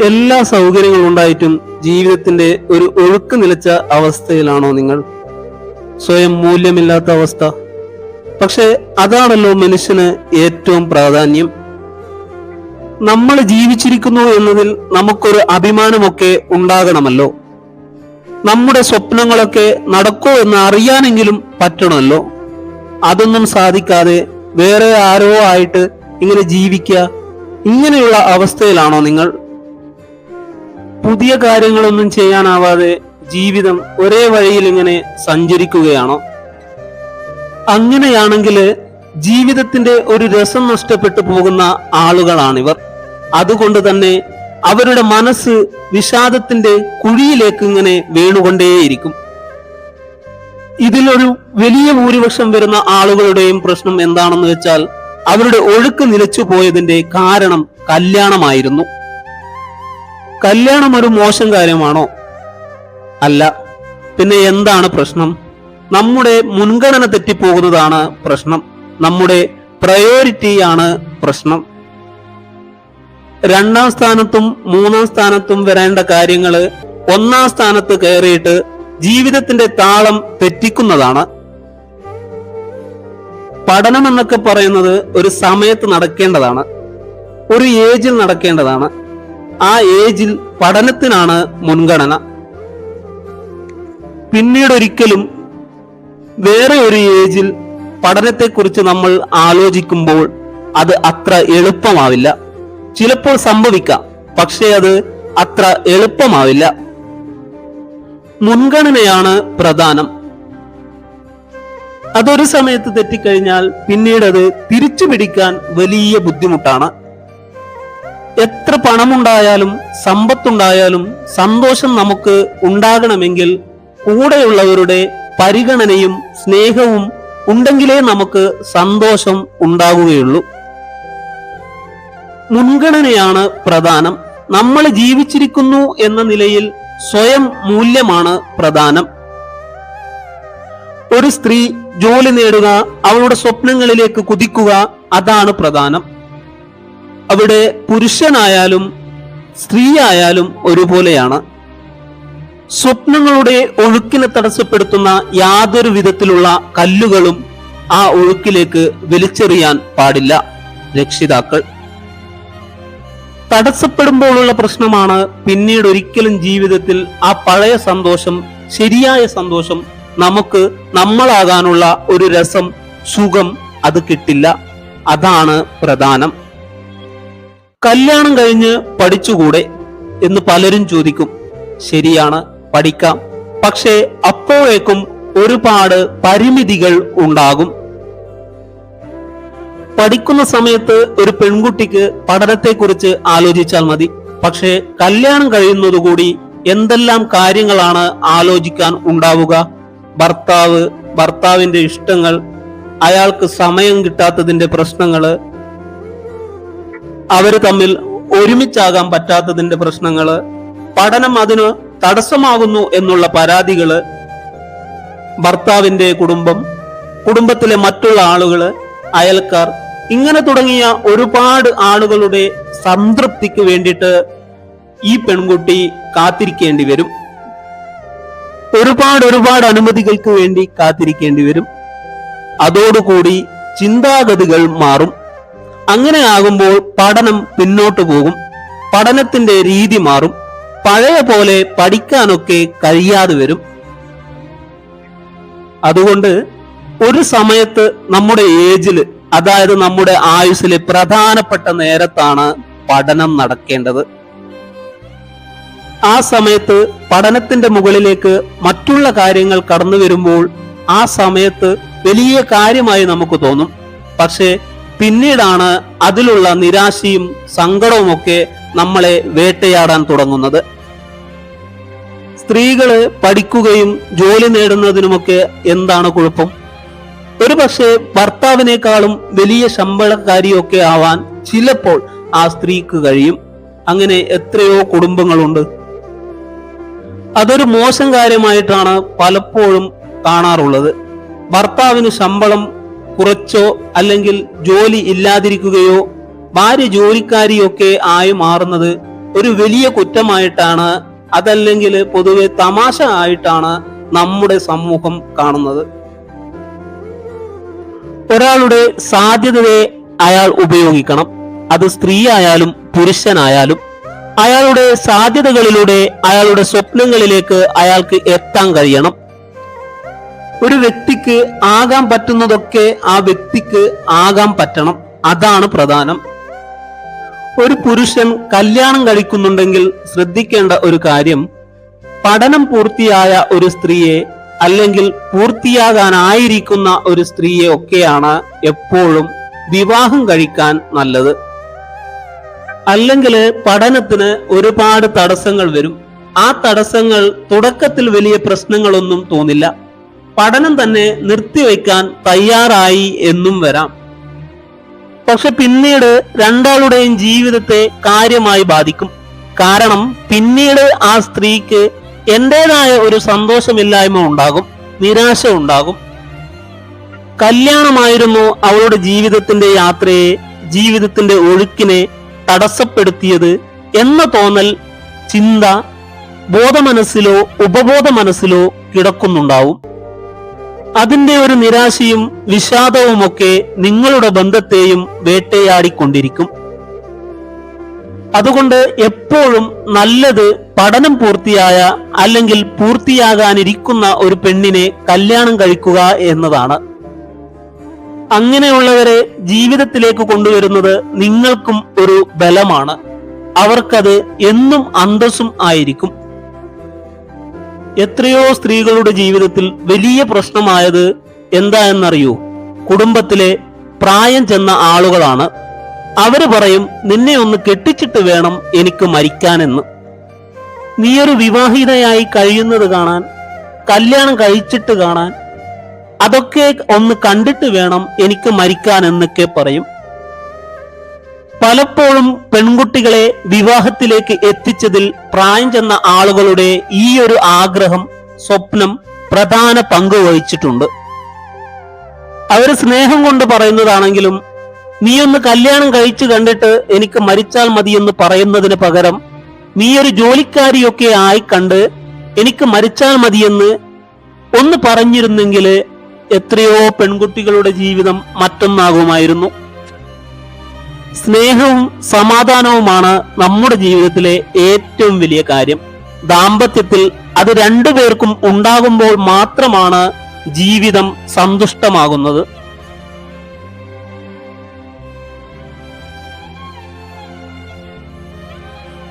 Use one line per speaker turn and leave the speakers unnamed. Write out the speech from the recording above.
എല്ലാ സൗകര്യങ്ങളും ഉണ്ടായിട്ടും ജീവിതത്തിന്റെ ഒരു ഒഴുക്ക് നിലച്ച അവസ്ഥയിലാണോ നിങ്ങൾ? സ്വയം മൂല്യമില്ലാത്ത അവസ്ഥ. പക്ഷെ അതാണല്ലോ മനുഷ്യന് ഏറ്റവും പ്രാധാന്യം. നമ്മൾ ജീവിച്ചിരിക്കുന്നു എന്നതിൽ നമുക്കൊരു അഭിമാനമൊക്കെ ഉണ്ടാകണമല്ലോ. നമ്മുടെ സ്വപ്നങ്ങളൊക്കെ നടക്കോ എന്ന് അറിയാനെങ്കിലും പറ്റണമല്ലോ. അതൊന്നും സാധിക്കാതെ വേറെ ആരോ ആയിട്ട് ഇങ്ങനെ ജീവിക്കുക, ഇങ്ങനെയുള്ള അവസ്ഥയിലാണോ നിങ്ങൾ? പുതിയ കാര്യങ്ങളൊന്നും ചെയ്യാനാവാതെ ജീവിതം ഒരേ വഴിയിൽ ഇങ്ങനെ സഞ്ചരിക്കുകയാണോ? അങ്ങനെയാണെങ്കിൽ ജീവിതത്തിന്റെ ഒരു രസം നഷ്ടപ്പെട്ടു പോകുന്ന ആളുകളാണിവർ. അതുകൊണ്ട് തന്നെ അവരുടെ മനസ്സ് വിഷാദത്തിന്റെ കുഴിയിലേക്ക് ഇങ്ങനെ വീണുകൊണ്ടേയിരിക്കും. ഇതിലൊരു വലിയ ഭൂരിപക്ഷം വരുന്ന ആളുകളുടെയും പ്രശ്നം എന്താണെന്ന് വെച്ചാൽ, അവരുടെ ഒഴുക്ക് നിലച്ചു പോയതിന്റെ കാരണം കല്യാണമായിരുന്നു. കല്യാണം ഒരു മോശം കാര്യമാണോ? അല്ല. പിന്നെ എന്താണ് പ്രശ്നം? നമ്മുടെ മുൻഗണന തെറ്റിപ്പോകുന്നതാണ് പ്രശ്നം. നമ്മുടെ പ്രയോറിറ്റിയാണ് പ്രശ്നം. രണ്ടാം സ്ഥാനത്തും മൂന്നാം സ്ഥാനത്തും വരേണ്ട കാര്യങ്ങള് ഒന്നാം സ്ഥാനത്ത് കയറിയിട്ട് ജീവിതത്തിന്റെ താളം തെറ്റിക്കുന്നതാണ്. പഠനം എന്നൊക്കെ പറയുന്നത് ഒരു സമയത്ത് നടക്കേണ്ടതാണ്, ഒരു ഏജിൽ നടക്കേണ്ടതാണ്. ആ ഏജിൽ പഠനത്തിനാണ് മുൻഗണന. പിന്നീട് ഒരിക്കലും വേറെ ഒരു ഏജിൽ പഠനത്തെക്കുറിച്ച് നമ്മൾ ആലോചിക്കുമ്പോൾ അത് അത്ര എളുപ്പമാവില്ല. ചിലപ്പോൾ സംഭവിക്കാം, പക്ഷേ അത് അത്ര എളുപ്പമാവില്ല. മുൻഗണനയാണ് പ്രധാനം. അതൊരു സമയത്ത് തെറ്റിക്കഴിഞ്ഞാൽ പിന്നീട് അത് തിരിച്ചു പിടിക്കാൻ വലിയ ബുദ്ധിമുട്ടാണ്. എത്ര പണമുണ്ടായാലും സമ്പത്തുണ്ടായാലും സന്തോഷം നമുക്ക് ഉണ്ടാകണമെങ്കിൽ കൂടെയുള്ളവരുടെ പരിഗണനയും സ്നേഹവും ഉണ്ടെങ്കിലേ നമുക്ക് സന്തോഷം ഉണ്ടാകുകയുള്ളൂ. മുൻഗണനയാണ് പ്രധാനം. നമ്മൾ ജീവിച്ചിരിക്കുന്നു എന്ന നിലയിൽ സ്വയം മൂല്യമാണ് പ്രധാനം. ഒരു സ്ത്രീ ജോലി നേടുക, അവളുടെ സ്വപ്നങ്ങളിലേക്ക് കുതിക്കുക, അതാണ് പ്രധാനം. അവിടെ പുരുഷനായാലും സ്ത്രീ ആയാലും ഒരുപോലെയാണ്. സ്വപ്നങ്ങളുടെ ഒഴുക്കിനെ തടസ്സപ്പെടുത്തുന്ന യാതൊരു വിധത്തിലുള്ള കല്ലുകളും ആ ഒഴുക്കിലേക്ക് വലിച്ചെറിയാൻ പാടില്ല രക്ഷിതാക്കൾ. തടസ്സപ്പെടുമ്പോഴുള്ള പ്രശ്നമാണ് പിന്നീട് ഒരിക്കലും ജീവിതത്തിൽ ആ പഴയ സന്തോഷം, ശരിയായ സന്തോഷം, നമുക്ക് നമ്മളാകാനുള്ള ഒരു രസം, സുഖം അത് കിട്ടില്ല. അതാണ് പ്രധാനം. കല്യാണം കഴിഞ്ഞ് പഠിച്ചുകൂടെ എന്ന് പലരും ചോദിക്കും. ശരിയാണ്, പഠിക്കാം. പക്ഷേ അപ്പോഴേക്കും ഒരുപാട് പരിമിതികൾ ഉണ്ടാകും. പഠിക്കുന്ന സമയത്ത് ഒരു പെൺകുട്ടിക്ക് പഠനത്തെക്കുറിച്ച് ആലോചിച്ചാൽ മതി. പക്ഷേ കല്യാണം കഴിയുന്നതുകൂടി എന്തെല്ലാം കാര്യങ്ങളാണ് ആലോചിക്കാൻ ഉണ്ടാവുക? ഭർത്താവിന്റെ ഇഷ്ടങ്ങൾ, അയാൾക്ക് സമയം കിട്ടാത്തതിന്റെ പ്രശ്നങ്ങള്, അവര് തമ്മിൽ ഒരുമിച്ചാകാൻ പറ്റാത്തതിന്റെ പ്രശ്നങ്ങള്, പഠനം അതിന് തടസ്സമാകുന്നു എന്നുള്ള പരാതികള്, ഭർത്താവിന്റെ കുടുംബത്തിലെ മറ്റുള്ള ആളുകള്, അയൽക്കാർ, ഇങ്ങനെ തുടങ്ങിയ ഒരുപാട് ആളുകളുടെ സംതൃപ്തിക്ക് വേണ്ടിയിട്ട് ഈ പെൺകുട്ടി കാത്തിരിക്കേണ്ടി വരും. ഒരുപാട് അനുമതികൾക്ക് വേണ്ടി കാത്തിരിക്കേണ്ടി വരും. അതോടുകൂടി ചിന്താഗതികൾ മാറും. അങ്ങനെ ആകുമ്പോൾ പഠനം പിന്നോട്ട് പോകും. പഠനത്തിന്റെ രീതി മാറും. പഴയ പോലെ പഠിക്കാനൊക്കെ കഴിയാതെ വരും. അതുകൊണ്ട് ഒരു സമയത്ത് നമ്മുടെ ഏജില്, അതായത് നമ്മുടെ ആയുസ്സിലെ പ്രധാനപ്പെട്ട നേരത്താണ് പഠനം നടക്കേണ്ടത്. ആ സമയത്ത് പഠനത്തിന്റെ മുകളിലേക്ക് മറ്റുള്ള കാര്യങ്ങൾ കടന്നു വരുമ്പോൾ ആ സമയത്ത് വലിയ കാര്യമായി നമുക്ക് തോന്നും. പക്ഷെ പിന്നീടാണ് അതിലുള്ള നിരാശയും സങ്കടവും ഒക്കെ നമ്മളെ വേട്ടയാടാൻ തുടങ്ങുന്നത്. സ്ത്രീകള് പഠിക്കുകയും ജോലി നേടുന്നതിനുമൊക്കെ എന്താണ് കുഴപ്പം? ഒരു പക്ഷേ ഭർത്താവിനേക്കാളും വലിയ ശമ്പളക്കാരിയൊക്കെ ആവാൻ ചിലപ്പോൾ ആ സ്ത്രീക്ക് കഴിയും. അങ്ങനെ എത്രയോ കുടുംബങ്ങളുണ്ട്. അതൊരു മോശം കാര്യമായിട്ടാണ് പലപ്പോഴും കാണാറുള്ളത്. ഭർത്താവിന് ശമ്പളം കുറച്ചോ അല്ലെങ്കിൽ ജോലി ഇല്ലാതിരിക്കുകയോ ഭാര്യ ജോലിക്കാരിയൊക്കെ ആയി മാറുന്നത് ഒരു വലിയ കുറ്റമായിട്ടാണ്, അതല്ലെങ്കിൽ പൊതുവെ തമാശ ആയിട്ടാണ് നമ്മുടെ സമൂഹം കാണുന്നത്. ഒരാളുടെ സാധ്യതയെ അയാൾ ഉപയോഗിക്കണം. അത് സ്ത്രീ ആയാലും പുരുഷനായാലും അയാളുടെ സാധ്യതകളിലൂടെ അയാളുടെ സ്വപ്നങ്ങളിലേക്ക് അയാൾക്ക് എത്താൻ കഴിയണം. ഒരു വ്യക്തിക്ക് ആകാൻ പറ്റുന്നതൊക്കെ ആ വ്യക്തിക്ക് ആകാൻ പറ്റണം. അതാണ് പ്രധാനം. ഒരു പുരുഷൻ കല്യാണം കഴിക്കുന്നുണ്ടെങ്കിൽ ശ്രദ്ധിക്കേണ്ട ഒരു കാര്യം, പഠനം പൂർത്തിയായ ഒരു സ്ത്രീയെ അല്ലെങ്കിൽ പൂർത്തിയാകാനായിരിക്കുന്ന ഒരു സ്ത്രീയെ ഒക്കെയാണ് എപ്പോഴും വിവാഹം കഴിക്കാൻ നല്ലത്. അല്ലെങ്കിൽ പഠനത്തിന് ഒരുപാട് തടസ്സങ്ങൾ വരും. ആ തടസ്സങ്ങൾ തുടക്കത്തിൽ വലിയ പ്രശ്നങ്ങളൊന്നും തോന്നില്ല. പഠനം തന്നെ നിർത്തിവെക്കാൻ തയ്യാറായി എന്നും വരാം. പക്ഷെ പിന്നീട് രണ്ടാളുടെയും ജീവിതത്തെ കാര്യമായി ബാധിക്കും. കാരണം പിന്നീട് ആ സ്ത്രീക്ക് എന്റേതായ ഒരു സന്തോഷമില്ലായ്മ ഉണ്ടാകും, നിരാശ ഉണ്ടാകും. കല്യാണമായിരുന്നു അവളുടെ ജീവിതത്തിന്റെ യാത്രയെ, ജീവിതത്തിന്റെ ഒഴുക്കിനെ തടസ്സപ്പെടുത്തിയത് എന്ന തോന്നൽ, ചിന്ത ബോധമനസ്സിലോ ഉപബോധ മനസ്സിലോ കിടക്കുന്നുണ്ടാവും. അതിന്റെ ഒരു നിരാശയും വിഷാദവുമൊക്കെ നിങ്ങളുടെ ബന്ധത്തെയും വേട്ടയാടിക്കൊണ്ടിരിക്കും. അതുകൊണ്ട് എപ്പോഴും നല്ലത് പഠനം പൂർത്തിയായ അല്ലെങ്കിൽ പൂർത്തിയാകാനിരിക്കുന്ന ഒരു പെണ്ണിനെ കല്യാണം കഴിക്കുക എന്നതാണ്. അങ്ങനെയുള്ളവരെ ജീവിതത്തിലേക്ക് കൊണ്ടുവരുന്നത് നിങ്ങൾക്കും ഒരു ബലമാണ്. അവർക്കത് എന്നും അന്തസ്സും ആയിരിക്കും. എത്രയോ സ്ത്രീകളുടെ ജീവിതത്തിൽ വലിയ പ്രശ്നമായത് എന്താ എന്നറിയൂ? കുടുംബത്തിലെ പ്രായം ചെന്ന ആളുകളാണ്. അവര് പറയും, നിന്നെ ഒന്ന് കെട്ടിച്ചിട്ട് വേണം എനിക്ക് മരിക്കാനെന്ന്. നീയൊരു വിവാഹിതയായി കഴിയുന്നത് കാണാൻ, കല്യാണം കഴിച്ചിട്ട് കാണാൻ, അതൊക്കെ ഒന്ന് കണ്ടിട്ട് വേണം എനിക്ക് മരിക്കാൻ എന്നൊക്കെ പറയും. പലപ്പോഴും പെൺകുട്ടികളെ വിവാഹത്തിലേക്ക് എത്തിച്ചതിൽ പ്രായം ചെന്ന ആളുകളുടെ ഈ ഒരു ആഗ്രഹം, സ്വപ്നം പ്രധാന പങ്ക് വഹിച്ചിട്ടുണ്ട്. അവര് സ്നേഹം കൊണ്ട് പറയുന്നതാണെങ്കിലും, നീയൊന്ന് കല്യാണം കഴിച്ചു കണ്ടിട്ട് എനിക്ക് മരിച്ചാൽ മതി എന്ന് പറയുന്നതിന് പകരം നീയൊരു ജോലിക്കാരിയൊക്കെ ആയി കണ്ട് എനിക്ക് മരിച്ചാൽ മതിയെന്ന് ഒന്ന് പറഞ്ഞിരുന്നെങ്കിൽ എത്രയോ പെൺകുട്ടികളുടെ ജീവിതം മറ്റൊന്നാകുമായിരുന്നു. സ്നേഹവും സമാധാനവുമാണ് നമ്മുടെ ജീവിതത്തിലെ ഏറ്റവും വലിയ കാര്യം. ദാമ്പത്യത്തിൽ അത് രണ്ടുപേർക്കും ഉണ്ടാകുമ്പോൾ മാത്രമാണ് ജീവിതം സന്തുഷ്ടമാകുന്നത്.